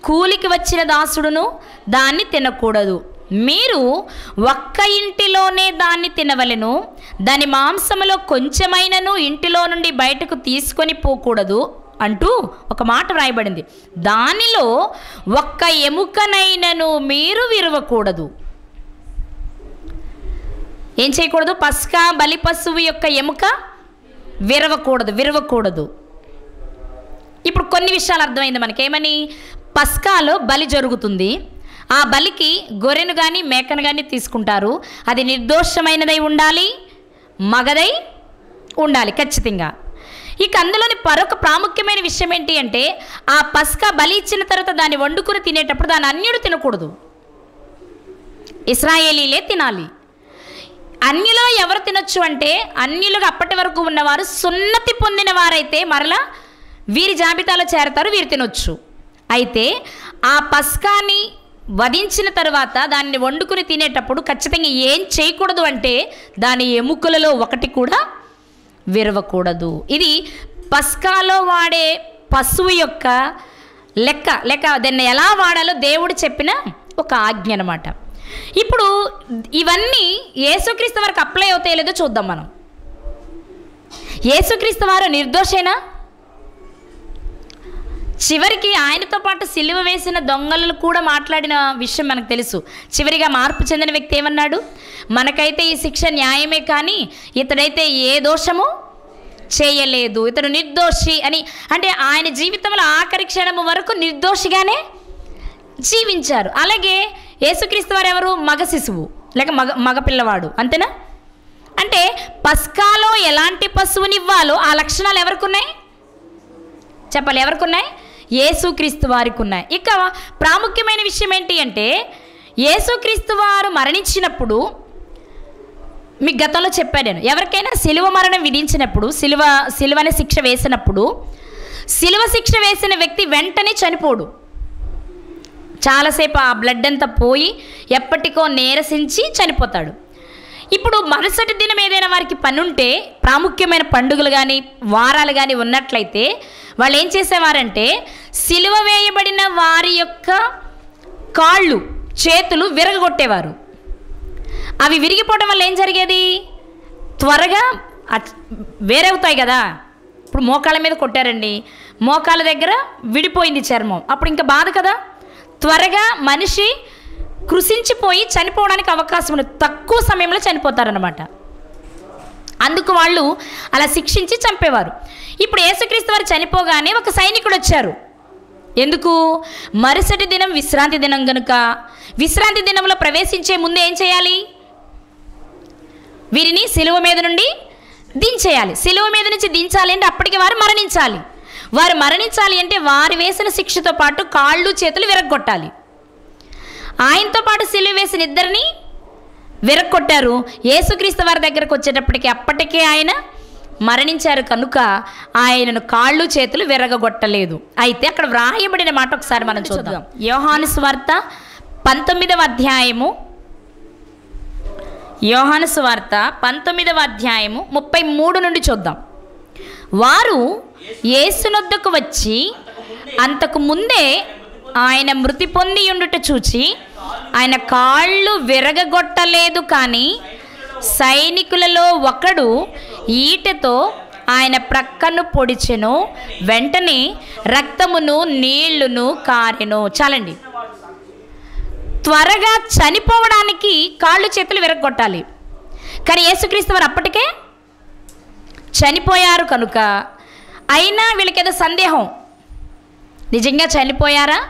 కూలికి వచ్చిన దాసుడును దాన్ని తినకూడదు. మీరు ఒక్క ఇంటిలోనే దాన్ని తినవలెను. దాని మాంసములో కొంచెమైనను ఇంటిలో నుండి బయటకు తీసుకొని పోకూడదు అంటూ ఒక మాట వ్రాయబడింది. దానిలో ఒక్క ఎముకనైనను మీరు విరవకూడదు. ఏం చేయకూడదు? పస్కా బలి పశువు యొక్క ఎముక విరవకూడదు. ఇప్పుడు కొన్ని విషయాలు అర్థమైంది మనకేమని? పస్కాలో బలి జరుగుతుంది. ఆ బలికి గొర్రెను కానీ మేకను కానీ తీసుకుంటారు. అది నిర్దోషమైనదై ఉండాలి, మగదై ఉండాలి ఖచ్చితంగా. ఇక అందులోని మరొక ప్రాముఖ్యమైన విషయం ఏంటి అంటే ఆ పస్కా బలి ఇచ్చిన తర్వాత దాన్ని వండుకుని తినేటప్పుడు దాన్ని అన్యుడు తినకూడదు, ఇశ్రాయేలీలే తినాలి. అన్యులో ఎవరు తినొచ్చు అంటే అన్యులుగా అప్పటి వరకు ఉన్నవారు సున్నతి పొందిన వారైతే మరలా వీరి జాబితాలో చేరతారు, వీరు తినొచ్చు. అయితే ఆ పస్కాని వధించిన తర్వాత దాన్ని వండుకుని తినేటప్పుడు ఖచ్చితంగా ఏం చేయకూడదు అంటే దాని ఎముకలలో ఒకటి కూడా విరవకూడదు. ఇది పస్కాలో వాడే పశువు యొక్క లెక్క దాన్ని ఎలా వాడాలో దేవుడు చెప్పిన ఒక ఆజ్ఞ అన్నమాట. ఇప్పుడు ఇవన్నీ యేసుక్రీస్తు వారికి అప్లై అవుతాయో లేదో చూద్దాం మనం. యేసుక్రీస్తు వారు నిర్దోషేనా? చివరికి ఆయనతో పాటు సిలువ వేసిన దొంగలు కూడా మాట్లాడిన విషయం మనకు తెలుసు. చివరిగా మార్పు చెందిన వ్యక్తి ఏమన్నాడు? మనకైతే ఈ శిక్ష న్యాయమే, కానీ ఇతడైతే ఏ దోషము చేయలేదు, ఇతడు నిర్దోషి అని. అంటే ఆయన జీవితంలో ఆఖరి క్షణము వరకు నిర్దోషిగానే జీవించారు. అలాగే యేసుక్రీస్తు వారు ఎవరు? మగ శిశువు లేక మగ పిల్లవాడు, అంతేనా? అంటే పస్కాలో ఎలాంటి పశువుని ఇవ్వాలో ఆ లక్షణాలు ఎవరికి ఉన్నాయి చెప్పాలి? ఎవరికి ఉన్నాయి? యేసుక్రీస్తు వారికి ఉన్నాయి. ఇక ప్రాముఖ్యమైన విషయం ఏంటి అంటే యేసుక్రీస్తు వారు మరణించినప్పుడు మీకు గతంలో చెప్పాను నేను, ఎవరికైనా సిలువ మరణం విధించినప్పుడు, సిలువనే శిక్ష వేసినప్పుడు, సిలువ శిక్ష వేసిన వ్యక్తి వెంటనే చనిపోడు. చాలాసేపు ఆ బ్లడ్ అంతా పోయి ఎప్పటికో నీరసించి చనిపోతాడు. ఇప్పుడు మరుసటి దినం ఏదైనా వారికి పని ఉంటే, ప్రాముఖ్యమైన పండుగలు కానీ వారాలు కానీ ఉన్నట్లయితే వాళ్ళు ఏం చేసేవారంటే, సిలువ వేయబడిన వారి యొక్క కాళ్ళు చేతులు విరగొట్టేవారు. అవి విరిగిపోవడం వల్ల ఏం జరిగేది, త్వరగా వేరవుతాయి కదా. ఇప్పుడు మోకాళ్ళ మీద కొట్టారండి, మోకాళ్ళ దగ్గర విడిపోయింది చర్మం, అప్పుడు ఇంకా బాధ కదా. త్వరగా మనిషి కృషించిపోయి చనిపోవడానికి అవకాశం ఉంది, తక్కువ సమయంలో చనిపోతారన్నమాట. అందుకు వాళ్ళు అలా శిక్షించి చంపేవారు. ఇప్పుడు యేసుక్రీస్తు వారు చనిపోగానే ఒక సైనికుడు వచ్చారు. ఎందుకు, మరుసటి దినం విశ్రాంతి దినం కనుక, విశ్రాంతి దినంలో ప్రవేశించే ముందు ఏం చేయాలి, వీరిని సిలువ మీద నుండి దించేయాలి. సిలువ మీద నుంచి దించాలి అంటే అప్పటికి వారు మరణించాలి. వారు మరణించాలి అంటే వారు వేసిన శిక్షతో పాటు కాళ్ళు చేతులు విరగొట్టాలి. ఆయనతో పాటు సిలువ వేసిన ఇద్దరిని విరగొట్టారు. యేసుక్రీస్తు వారి దగ్గరకు వచ్చేటప్పటికి అప్పటికే ఆయన మరణించారు కనుక ఆయనను కాళ్ళు చేతులు విరగొట్టలేదు. అయితే అక్కడ వ్రాయబడిన మాట ఒకసారి మనం చూద్దాం. యోహాను సువార్త 19వ అధ్యాయము, యోహాను సువార్త 19వ అధ్యాయము 33 నుండి చూద్దాం. వారు యేసునొద్దకు వచ్చి అంతకు ముందే ఆయన మృతి పొంది ఉండుట చూచి ఆయన కాళ్ళు విరగొట్టలేదు, కానీ సైనికులలో ఒకడు ఈటెతో ఆయన ప్రక్కను పొడిచెను, వెంటనే రక్తమును నీళ్లును కారెను. చాలండి. త్వరగా చనిపోవడానికి కాళ్ళు చేతులు విరగొట్టాలి, కానీ యేసుక్రీస్తు వారు అప్పటికే చనిపోయారు కనుక, అయినా వీళ్ళకేదో సందేహం, నిజంగా చనిపోయారా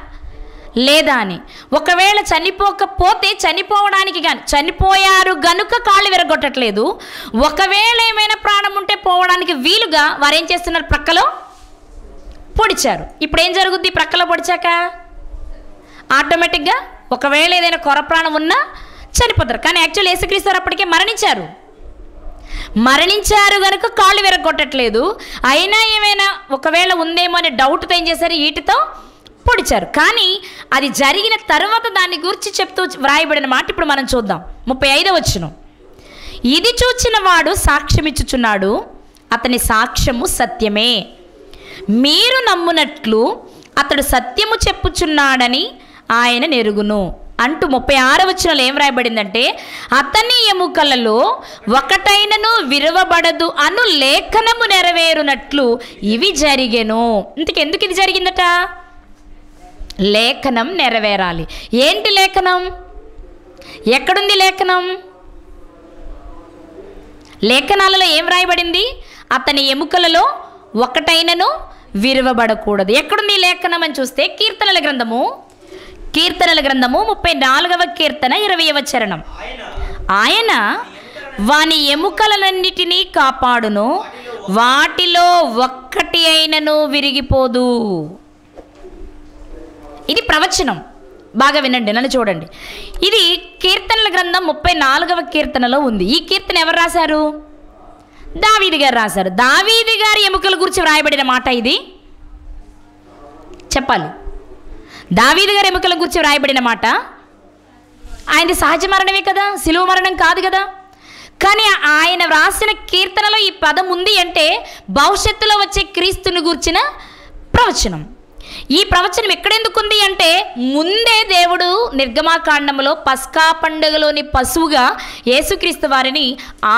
లేదా అని. ఒకవేళ చనిపోకపోతే చనిపోవడానికి కానీ, చనిపోయారు గనుక కాళ్ళు విరగొట్టట్లేదు, ఒకవేళ ఏమైనా ప్రాణం ఉంటే పోవడానికి వీలుగా వారు ఏం చేస్తున్నారు, ప్రక్కలో పొడిచారు. ఇప్పుడు ఏం జరుగుద్ది, ప్రక్కలో పొడిచాక ఆటోమేటిక్గా ఒకవేళ ఏదైనా కొర ప్రాణం ఉన్నా చనిపోతారు. కానీ యాక్చువల్ యేసుక్రీస్తు వారు అప్పటికే మరణించారు కనుక కాళ్ళు విరగొట్టట్లేదు, అయినా ఏమైనా ఒకవేళ ఉందేమో అనే డౌట్తో ఏం చేశారు, ఈటితో పొడిచారు. కానీ అది జరిగిన తర్వాత దాన్ని గురించి చెప్తూ వ్రాయబడిన మాట ఇప్పుడు మనం చూద్దాం. 35వ వచనం. ఇది చూచిన వాడు సాక్ష్యమిచ్చుచున్నాడు, అతని సాక్ష్యము సత్యమే, మీరు నమ్మునట్లు అతడు సత్యము చెప్పుచున్నాడని ఆయన నెరుగును అంటూ 36వ వచనంలో ఏం రాయబడిందంటే, అతని ఎముకలలో ఒకటైనను విరవబడదు అను లేఖనము నెరవేరునట్లు ఇవి జరిగెను. ఇంతకెందుకు ఇది జరిగిందట, లేఖనం నెరవేరాలి. ఏంటి లేఖనం, ఎక్కడుంది లేఖనం, లేఖనాలలో ఏం రాయబడింది, అతని ఎముకలలో ఒకటైనను విరవబడకూడదు. ఎక్కడుంది లేఖనం అని చూస్తే కీర్తనల గ్రంథము 34వ కీర్తన 20వ చరణం. ఆయన వాని ఎముకలన్నిటినీ కాపాడును, వాటిలో ఒక్కటి అయినను విరిగిపోదు. ఇది ప్రవచనం, బాగా వినండి, నన్ను చూడండి. ఇది కీర్తనల గ్రంథం 34వ కీర్తనలో ఉంది. ఈ కీర్తన ఎవరు రాశారు, దావీదు గారు రాశారు. దావీదు గారి ఎముకల గురించి వ్రాయబడిన మాట ఇది, చెప్పాలి. దావీదు గారి ఎముకల గురించి వ్రాయబడిన మాట, ఆయనది సహజ మరణమే కదా, సిలువ మరణం కాదు కదా. కానీ ఆయన వ్రాసిన కీర్తనలో ఈ పదం ఉంది అంటే భవిష్యత్తులో వచ్చే క్రీస్తుని గురించిన ప్రవచనం. ఈ ప్రవచనం ఎక్కడెందుకు ఉంది అంటే, ముందే దేవుడు నిర్గమాకాండంలో పస్కా పండుగలోని పశువుగా యేసుక్రీస్తు వారిని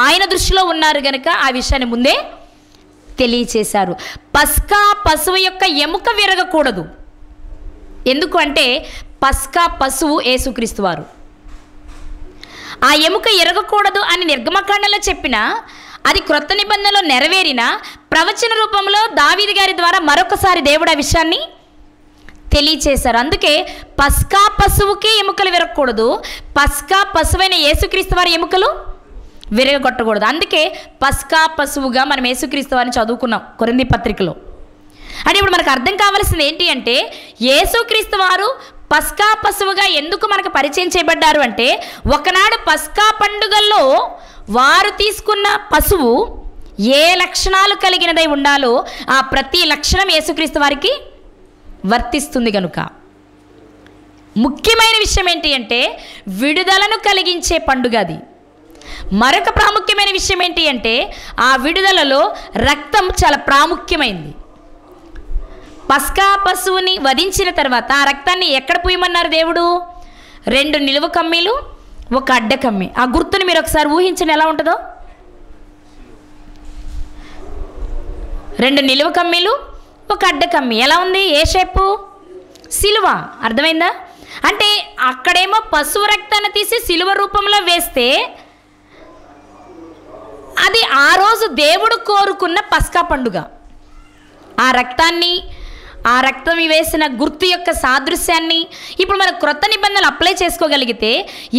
ఆయన దృష్టిలో ఉన్నారు కనుక ఆ విషయాన్ని ముందే తెలియచేశారు. పస్కా పశువు యొక్క ఎముక విరగకూడదు. ఎందుకు అంటే పస్కా పశువు యేసుక్రీస్తు వారు, ఆ ఎముక ఎరగకూడదు అని నిర్గమకాండంలో చెప్పిన, అది క్రొత్త నిబంధనలో నెరవేరిన ప్రవచన రూపంలో దావీదు గారి ద్వారా మరొకసారి దేవుడు ఆ విషయాన్ని తెలియచేశారు. అందుకే పస్కా పశువుకి ఎముకలు విరగకూడదు, పస్కా పశువైన యేసుక్రీస్తు వారి ఎముకలు విరగొట్టకూడదు. అందుకే పస్కా పశువుగా మనం యేసుక్రీస్తు వారిని చదువుకున్నాం కొరింథీ పత్రికలో. అంటే ఇప్పుడు మనకు అర్థం కావాల్సింది ఏంటి అంటే, యేసుక్రీస్తు వారు పస్కా పశువుగా ఎందుకు మనకు పరిచయం చేయబడ్డారు అంటే, ఒకనాడు పస్కా పండుగల్లో వారు తీసుకున్న పశువు ఏ లక్షణాలు కలిగినదై ఉండాలో ఆ ప్రతి లక్షణం యేసుక్రీస్తు వారికి వర్తిస్తుంది కనుక. ముఖ్యమైన విషయం ఏంటి అంటే విడుదలను కలిగించే పండుగ అది. మరొక ప్రాముఖ్యమైన విషయం ఏంటి అంటే ఆ విడుదలలో రక్తం చాలా ప్రాముఖ్యమైంది. పస్కా పశువుని వధించిన తర్వాత ఆ రక్తాన్ని ఎక్కడ పూయమన్నారు దేవుడు? 2 నిలువ కమ్మీలు, 1 అడ్డ కమ్మి. ఆ గుర్తుని మీరు ఒకసారి ఊహించండి ఎలా ఉంటుందో. 2 నిలువ కమ్మీలు, 1 అడ్డ కమ్మి. ఎలా ఉంది? ఏ షేపు? సిలువ. అర్థమైందా? అంటే అక్కడేమో పశువు రక్తాన్ని తీసి సిలువ రూపంలో వేస్తే అది ఆ రోజు దేవుడు కోరుకున్న పస్కా పండుగ. ఆ రక్తాన్ని, ఆ రక్తం వేసిన గుర్తు యొక్క సాదృశ్యాన్ని ఇప్పుడు మన క్రొత్త నిబంధనలు అప్లై చేసుకోగలిగితే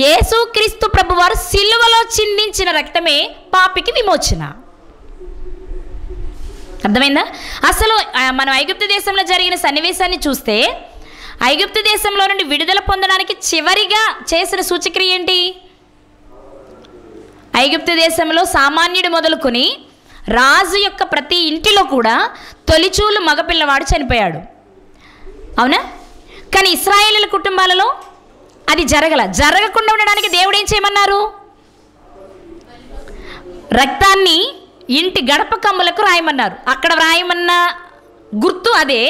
యేసుక్రీస్తు ప్రభువారు సిలువలో చిందించిన రక్తమే పాపికి విమోచన. అర్థమైందా? అసలు మనం ఐగుప్తు దేశంలో జరిగిన సన్నివేశాన్ని చూస్తే ఐగుప్తు దేశంలో నుండి విడుదల పొందడానికి చివరిగా చేసిన సూచక్రియ ఏంటి? ఐగుప్తు దేశంలో సామాన్యుడు మొదలుకొని రాజు యొక్క ప్రతి ఇంటిలో కూడా తొలిచూలు మగపిల్లవాడు చనిపోయాడు. అవునా? కానీ ఇశ్రాయేలీయుల కుటుంబాలలో అది జరగకుండా ఉండడానికి దేవుడు ఏం చేయమన్నారు? రక్తాన్ని ఇంటి గడప కమ్ములకు రాయమన్నారు. అక్కడ వ్రాయమన్న గుర్తు అదే.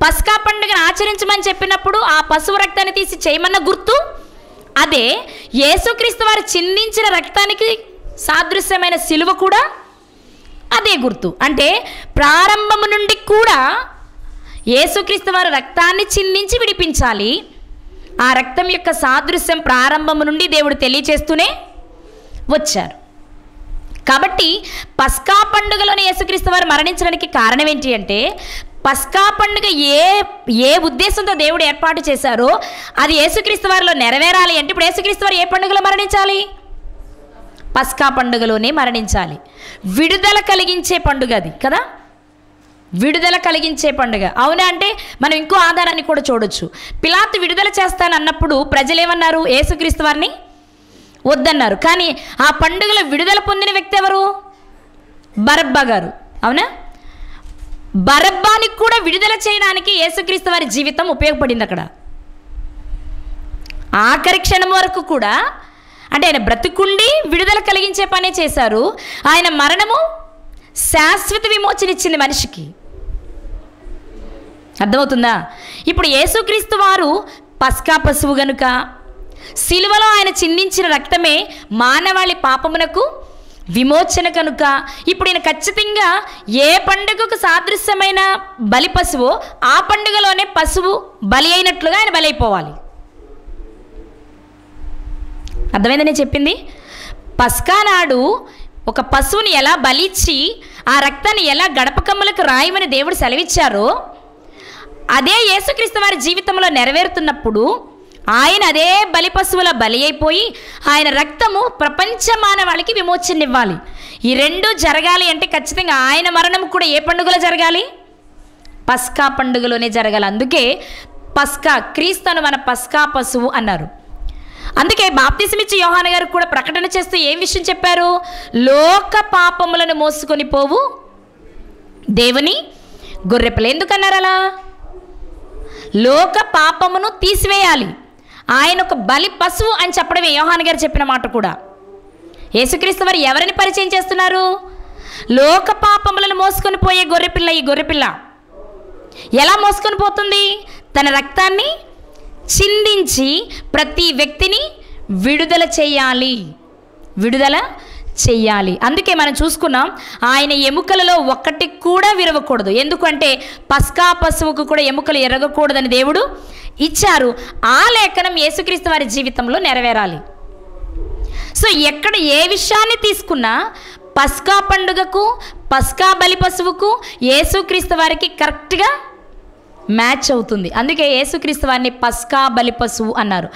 పస్కా పండుగను ఆచరించమని చెప్పినప్పుడు ఆ పశువు రక్తాన్ని తీసి చేయమన్న గుర్తు అదే. యేసుక్రీస్తు వారు చిందించిన రక్తానికి సాదృశ్యమైన సిలువ కూడా అదే గుర్తు. అంటే ప్రారంభము నుండి కూడా యేసుక్రీస్తు వారు రక్తాన్ని చిందించి విడిపించాలి. ఆ రక్తం యొక్క సాదృశ్యం ప్రారంభము నుండి దేవుడు తెలియచేస్తూనే వచ్చారు. కాబట్టి పస్కా పండుగలోని యేసుక్రీస్తు వారు మరణించడానికి కారణం ఏంటి అంటే పస్కా పండుగ ఏ ఉద్దేశంతో దేవుడు ఏర్పాటు చేశారో అది యేసుక్రీస్తు వారిలో నెరవేరాలి అంటే ఇప్పుడు యేసుక్రీస్తు వారు ఏ పండుగలో మరణించాలి? పస్కా పండుగలోనే మరణించాలి. విడుదల కలిగించే పండుగ అది కదా, విడుదల కలిగించే పండుగ. అవునా? అంటే మనం ఇంకో ఆధారాన్ని కూడా చూడొచ్చు. పిలాతు విడుదల చేస్తానన్నప్పుడు ప్రజలు ఏమన్నారు? యేసుక్రీస్తు వారిని వద్దన్నారు. కానీ ఆ పండుగలో విడుదల పొందిన వ్యక్తి ఎవరు? బరబ్బా గారు. అవునా? బరబ్బాని కూడా విడుదల చేయడానికి యేసుక్రీస్తు వారి జీవితం ఉపయోగపడింది. అక్కడ ఆఖరి క్షణం వరకు కూడా అంటే ఆయన బ్రతుకుండి విడుదల కలిగించే పనే చేశారు. ఆయన మరణము శాశ్వత విమోచన ఇచ్చింది మనిషికి. అర్థమవుతుందా? ఇప్పుడు యేసుక్రీస్తు వారు పస్కా పశువు గనుక సిలువలో ఆయన చిందించిన రక్తమే మానవాళి పాపమునకు విమోచన కనుక ఇప్పుడు ఈయన ఖచ్చితంగా ఏ పండుగకు సాదృశ్యమైన బలి పశువో ఆ పండుగలోనే పశువు బలి అయినట్లుగా ఆయన బలైపోవాలి. అర్థమైందని చెప్పింది. పస్కా నాడు ఒక పశువుని ఎలా బలిచ్చి ఆ రక్తాన్ని ఎలా గడప కమ్ములకు రాయమని దేవుడు సెలవిచ్చారో అదే యేసుక్రీస్తు వారి జీవితంలో నెరవేరుతున్నప్పుడు ఆయన అదే బలి పశువుల బలి అయిపోయి ఆయన రక్తము ప్రపంచ మానవాళికి విమోచన ఇవ్వాలి. ఈ రెండు జరగాలి అంటే ఖచ్చితంగా ఆయన మరణం కూడా ఏ పండుగలో జరగాలి? పస్కా పండుగలోనే జరగాలి. అందుకే పస్కా, క్రీస్తును మన పస్కా పశువు అన్నారు. అందుకే బాప్తిసమిచ్చి యోహాను గారు కూడా ప్రకటన చేస్తూ ఏం విషయం చెప్పారు? లోక పాపములను మోసుకొని పోవు దేవుని గొర్రెపిల్ల. ఎందుకన్నారు అలా? లోక పాపమును తీసివేయాలి. ఆయన ఒక బలి పశువు అని చెప్పడమే యోహాను గారు చెప్పిన మాట కూడా. యేసుక్రీస్తు వారు ఎవరిని పరిచయం చేస్తున్నారు? లోక పాపములను మోసుకొని పోయే గొర్రెపిల్ల. ఈ గొర్రెపిల్ల ఎలా మోసుకొని పోతుంది? తన రక్తాన్ని చిందించి ప్రతి వ్యక్తిని విడుదల చేయాలి, విడుదల చెయ్యాలి. అందుకే మనం చూసుకున్నాం ఆయన ఎముకలలో ఒక్కటి కూడా విరవకూడదు. ఎందుకంటే పస్కా పశువుకు కూడా ఎముకలు ఎరగకూడదని దేవుడు ఇచ్చారు. ఆ లేఖనం యేసుక్రీస్తు వారి జీవితంలో నెరవేరాలి. సో ఎక్కడ ఏ విషయాన్ని తీసుకున్నా పస్కా పండుగకు, పస్కా బలి పశువుకు యేసుక్రీస్తు వారికి కరెక్ట్గా మ్యాచ్ అవుతుంది. అందుకే యేసుక్రీస్తు వారిని పస్కా బలి పశువు అన్నారు.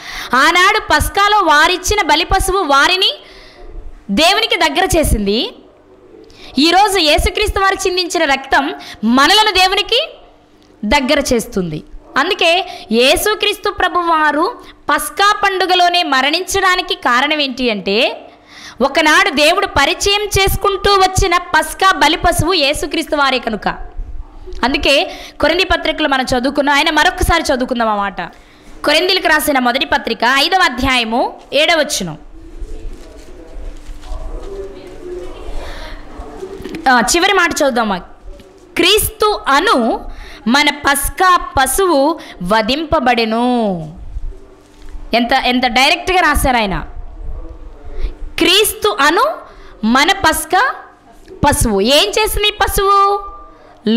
ఆనాడు పస్కాలో వారిచ్చిన బలి పశువు వారిని దేవునికి దగ్గర చేసింది. ఈరోజు యేసుక్రీస్తు వారికి చిందించిన రక్తం మనలను దేవునికి దగ్గర చేస్తుంది. అందుకే యేసుక్రీస్తు ప్రభువారు పస్కా పండుగలోనే మరణించడానికి కారణం ఏంటి అంటే, ఒకనాడు దేవుడు పరిచయం చేసుకుంటూ వచ్చిన పస్కా బలి పశువు యేసుక్రీస్తు వారే కనుక. అందుకే కొరింథీ పత్రికలో మనం చదువుకున్నాం. ఆయన మరొకసారి చదువుకుందాం ఆ మాట. కొరింథీలకు రాసిన మొదటి పత్రిక 5వ అధ్యాయము 7వ వచనం. చివరి మాట చదువుదామా. క్రీస్తు అను మన పస్కా పశువు వధింపబడెను. ఎంత ఎంత డైరెక్ట్గా రాశారు ఆయన. క్రీస్తు అను మన పస్కా పశువు ఏం చేసింది? ఈ పశువు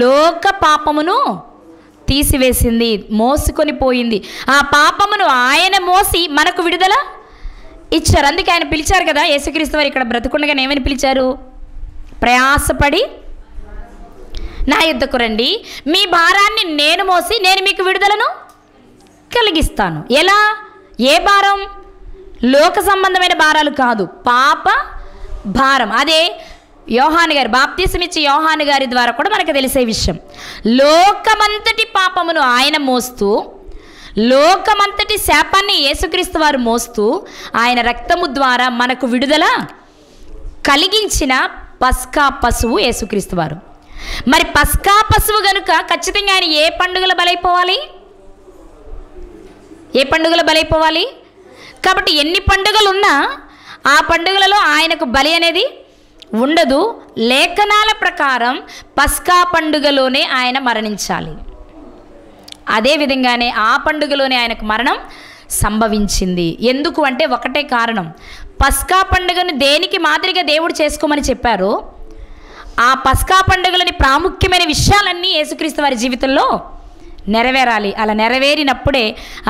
లోక పాపమును తీసివేసింది, మోసుకొని పోయింది. ఆ పాపమును ఆయన మోసి మనకు విడుదల ఇచ్చారు. అందుకే ఆయన పిలిచారు కదా, యేసుక్రీస్తు వారు ఇక్కడ బ్రతుకుండగా ఏమని పిలిచారు? ప్రయాసపడి నా యుద్ధకు రండి, మీ భారాన్ని నేను మోసి నేను మీకు విడుదలను కలిగిస్తాను. ఎలా? ఏ భారం? లోక సంబంధమైన భారాలు కాదు, పాప భారం. అదే యోహాను గారు, బాప్తీసం ఇచ్చే యోహాను గారి ద్వారా కూడా మనకు తెలిసే విషయం. లోకమంతటి పాపమును ఆయన మోస్తూ, లోకమంతటి శాపాన్ని యేసుక్రీస్తు వారు మోస్తూ, ఆయన రక్తము ద్వారా మనకు విడుదల కలిగించిన పస్కా పశువు యేసుక్రీస్తు వారు. మరి పస్కా పశువు గనుక ఖచ్చితంగా ఆయన ఏ పండుగల బలైపోవాలి? ఏ పండుగల బలైపోవాలి? కాబట్టి ఎన్ని పండుగలు ఉన్నా ఆ పండుగలలో ఆయనకు బలి అనేది ఉండదు. లేఖనాల ప్రకారం పస్కా పండుగలోనే ఆయన మరణించాలి. అదేవిధంగానే ఆ పండుగలోనే ఆయనకు మరణం సంభవించింది. ఎందుకు అంటే ఒకటే కారణం. పస్కా పండుగను దేనికి మాదిరిగా దేవుడు చేసుకోమని చెప్పారో ఆ పస్కా పండుగలోని ప్రాముఖ్యమైన విషయాలన్నీ యేసుక్రీస్తు వారి జీవితంలో నెరవేరాలి. అలా నెరవేరినప్పుడే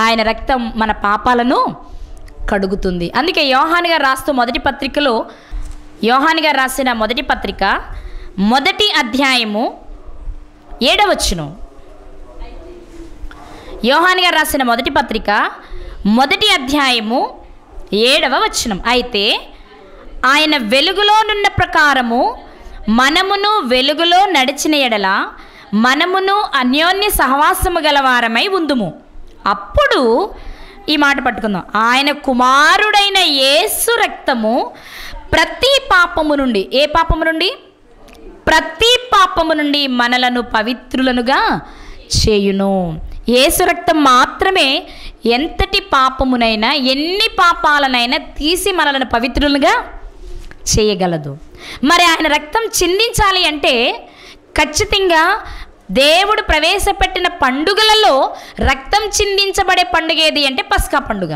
ఆయన రక్తం మన పాపాలను కడుగుతుంది. అందుకే యోహాను గారు రాస్తూ మొదటి పత్రికలో, యోహాను గారు రాసిన మొదటి పత్రిక 1వ అధ్యాయము 7వ వచనం. యోహాను గారు రాసిన మొదటి పత్రిక 1వ అధ్యాయము 7వ వచనం. అయితే ఆయన వెలుగులోనున్న ప్రకారము మనమును వెలుగులో నడిచిన ఎడల మనమును అన్యోన్య సహవాసము గలవారమై ఉందుము. అప్పుడు ఈ మాట పట్టుకుందాం. ఆయన కుమారుడైన యేసు రక్తము ప్రతి పాపము నుండి, ఏ పాపము నుండి? ప్రతి పాపము నుండి మనలను పవిత్రులనుగా చేయును. యేసు రక్తం మాత్రమే ఎంతటి పాపమునైనా, ఎన్ని పాపాలనైనా తీసి మనలను పవిత్రులుగా చేయగలదు. మరి ఆయన రక్తం చిందించాలి అంటే ఖచ్చితంగా దేవుడు ప్రవేశపెట్టిన పండుగలలో రక్తం చిందించబడే పండుగ ఏది అంటే పస్కా పండుగ.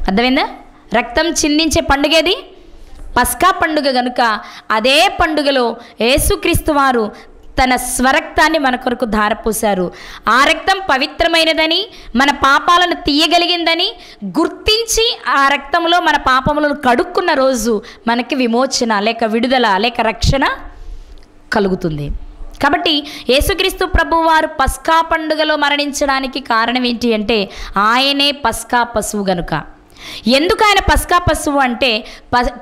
అర్థమైందా? రక్తం చిందించే పండుగ ఏది? పస్కా పండుగ. గనుక అదే పండుగలో యేసుక్రీస్తు వారు తన స్వరక్తాన్ని మన కొరకు ధారపోశారు. ఆ రక్తం పవిత్రమైనదని, మన పాపాలను తీయగలిగిందని గుర్తించి ఆ రక్తంలో మన పాపములను కడుక్కున్న రోజు మనకి విమోచన లేక విడుదల లేక రక్షణ కలుగుతుంది. కాబట్టి యేసుక్రీస్తు ప్రభువారు పస్కా పండుగలో మరణించడానికి కారణం ఏంటి అంటే ఆయనే పస్కా పశువు గనుక. ఎందుకు ఆయన పస్కా పశువు అంటే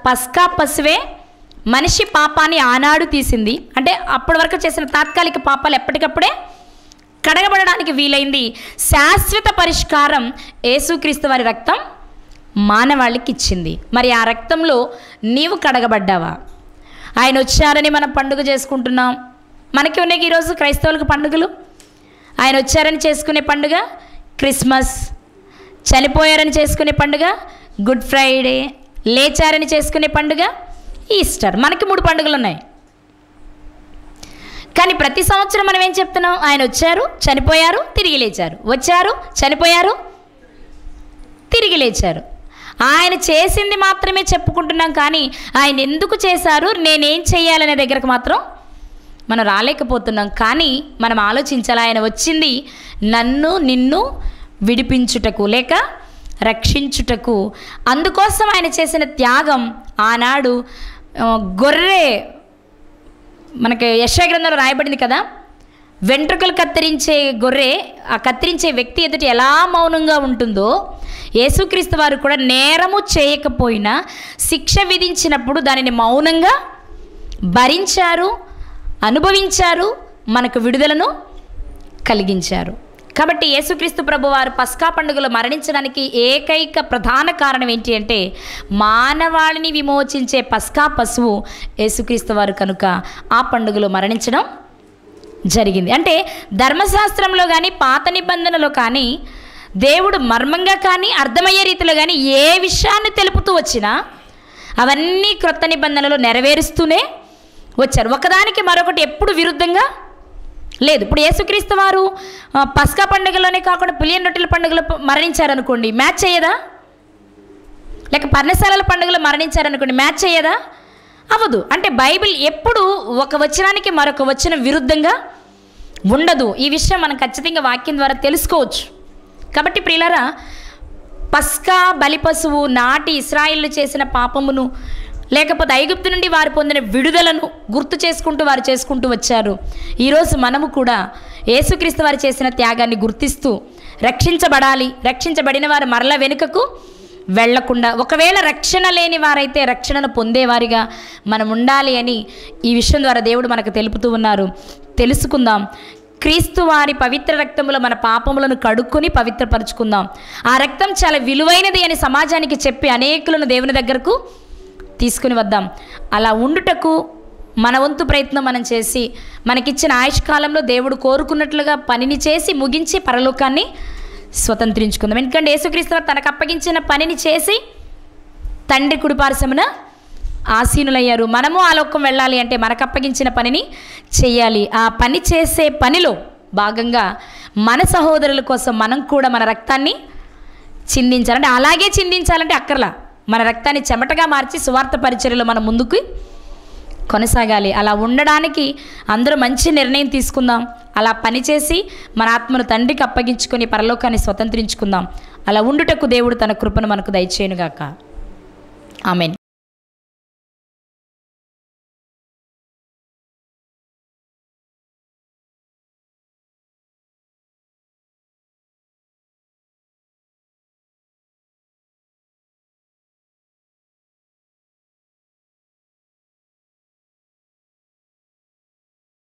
పస్కా పశువే మనిషి పాపాన్ని ఆనాడు తీసింది. అంటే అప్పటి వరకు చేసిన తాత్కాలిక పాపాలు ఎప్పటికప్పుడే కడగబడడానికి వీలైంది. శాశ్వత పరిష్కారం యేసుక్రీస్తు వారి రక్తం మానవాళికి ఇచ్చింది. మరి ఆ రక్తంలో నీవు కడగబడ్డావా? ఆయన వచ్చారని మనం పండుగ చేసుకుంటున్నాం. మనకి ఉన్నాయి ఈరోజు క్రైస్తవులకు పండుగలు. ఆయన వచ్చారని చేసుకునే పండుగ క్రిస్మస్, చనిపోయారని చేసుకునే పండుగ గుడ్ ఫ్రైడే, లేచారని చేసుకునే పండుగ ఈస్టర్. మనకి 3 పండుగలు ఉన్నాయి. కానీ ప్రతి సంవత్సరం మనం ఏం చెప్తున్నాం? ఆయన వచ్చారు, చనిపోయారు, తిరిగి లేచారు. వచ్చారు, చనిపోయారు, తిరిగి లేచారు. ఆయన చేసింది మాత్రమే చెప్పుకుంటున్నాం. కానీ ఆయన ఎందుకు చేశారు, నేనేం చెయ్యాలనే దగ్గరకు మాత్రం మనం రాలేకపోతున్నాం. కానీ మనం ఆలోచించాలి, ఆయన వచ్చింది నన్ను నిన్ను విడిపించుటకు లేక రక్షించుటకు. అందుకోసం ఆయన చేసిన త్యాగం ఆనాడు గొర్రె, మనకి యెషయా గ్రంథంలో రాయబడింది కదా, వెంట్రుకలు కత్తిరించే గొర్రె ఆ కత్తిరించే వ్యక్తి ఎదుటి ఎలా మౌనంగా ఉంటుందో యేసుక్రీస్తు వారు కూడా నేరము చేయకపోయినా శిక్ష విధించినప్పుడు దానిని మౌనంగా భరించారు, అనుభవించారు, మనకు విడుదలను కలిగించారు. కాబట్టి యేసుక్రీస్తు ప్రభు వారు పస్కా పండుగలో మరణించడానికి ఏకైక ప్రధాన కారణం ఏంటి అంటే మానవాళిని విమోచించే పస్కా పశువు యేసుక్రీస్తు వారు కనుక ఆ పండుగలో మరణించడం జరిగింది. అంటే ధర్మశాస్త్రంలో కానీ పాత నిబంధనలో కానీ దేవుడు మర్మంగా కానీ అర్థమయ్యే రీతిలో కానీ ఏ విషయాన్ని తెలుపుతూ వచ్చినా అవన్నీ క్రొత్త నిబంధనలు నెరవేరుస్తూనే వచ్చారు. ఒకదానికి మరొకటి ఎప్పుడు విరుద్ధంగా లేదు. ఇప్పుడు యేసుక్రీస్తు వారు పస్కా పండుగలోనే కాకుండా పులియని రొట్టెల పండుగలో మరణించారనుకోండి, మ్యాచ్ అయ్యేదా? లేక పర్ణశాలల పండుగలో మరణించారనుకోండి, మ్యాచ్ అయ్యేదా? అవ్వదు. అంటే బైబిల్ ఎప్పుడు ఒక వచనానికి మరొక వచనం విరుద్ధంగా ఉండదు. ఈ విషయం మనం ఖచ్చితంగా వాక్యం ద్వారా తెలుసుకోవచ్చు. కాబట్టి ప్రియులారా, పస్కా బలి పశువు నాటి ఇశ్రాయేలు చేసిన పాపమును లేకపోతే ఐగుప్తు నుండి వారు పొందిన విడుదలను గుర్తు చేసుకుంటూ వారు చేసుకుంటూ వచ్చారు. ఈరోజు మనము కూడా యేసుక్రీస్తు వారు చేసిన త్యాగాన్ని గుర్తిస్తూ రక్షించబడాలి. రక్షించబడిన వారు మరల వెనుకకు వెళ్లకుండా, ఒకవేళ రక్షణ లేని వారైతే రక్షణను పొందేవారిగా మనం ఉండాలి అని ఈ విషయం ద్వారా దేవుడు మనకు తెలుపుతూ ఉన్నారు. తెలుసుకుందాం. క్రీస్తు వారి పవిత్ర రక్తములో మన పాపములను కడుక్కొని పవిత్రపరుచుకుందాం. ఆ రక్తం చాలా విలువైనది అని సమాజానికి చెప్పి అనేకులను దేవుని దగ్గరకు తీసుకుని వద్దాం. అలా ఉండుటకు మన వంతు ప్రయత్నం మనం చేసి మనకిచ్చిన ఆయుష్కాలంలో దేవుడు కోరుకున్నట్లుగా పనిని చేసి ముగించి పరలోకాన్ని స్వతంత్రించుకుందాం. ఎందుకంటే యేసుక్రీస్తు తనకు అప్పగించిన పనిని చేసి తండ్రి కుడిపార్శ్వమున ఆసీనులయ్యారు. మనము ఆ లోకం వెళ్ళాలి అంటే మనకు అప్పగించిన పనిని చేయాలి. ఆ పని చేసే పనిలో భాగంగా మన సహోదరుల కోసం మనం కూడా మన రక్తాన్ని చిందించాలంటే, అలాగే చిందించాలంటే అక్కర్లా, మన రక్తాన్ని చెమటగా మార్చి సువార్త పరిచర్యలో మనం ముందుకు కొనసాగాలి. అలా ఉండడానికి అందరూ మంచి నిర్ణయం తీసుకుందాం. అలా పనిచేసి మన ఆత్మను తండ్రికి అప్పగించుకొని పరలోకాన్ని స్వతంత్రించుకుందాం. అలా ఉండుటకు దేవుడు తన కృపను మనకు దయచేయునుగాక. ఆమేన్.